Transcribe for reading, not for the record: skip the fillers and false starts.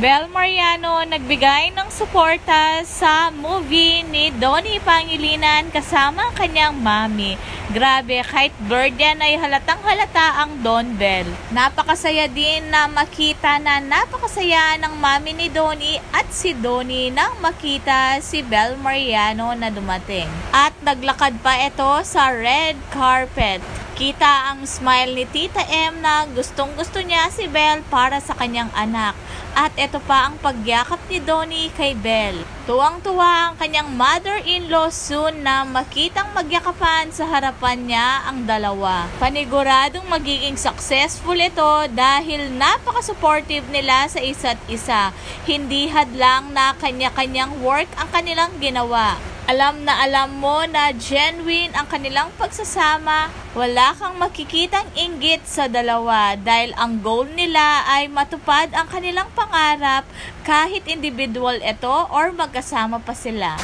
Bel Mariano nagbigay ng suporta sa movie ni Donnie Pangilinan kasama ang kanyang mami. Grabe, kahit bird yan ay halatang halata ang Don Bel. Napakasaya din na makita na napakasaya ng mami ni Donnie at si Donnie nang makita si Bel Mariano na dumating. At naglakad pa ito sa red carpet. Kita ang smile ni Tita M na gustong-gusto niya si Bel para sa kanyang anak. At ito pa ang pagyakap ni Donnie kay Bel. Tuwang-tuwa ang kanyang mother-in-law soon na makitang magyakapan sa harapan niya ang dalawa. Paniguradong magiging successful ito dahil napaka-supportive nila sa isa't isa. Hindi hadlang na kanya-kanyang work ang kanilang ginawa. Alam mo na genuine ang kanilang pagsasama. Wala kang makikitang inggit sa dalawa dahil ang goal nila ay matupad ang kanilang pangarap kahit individual ito or magkasama pa sila.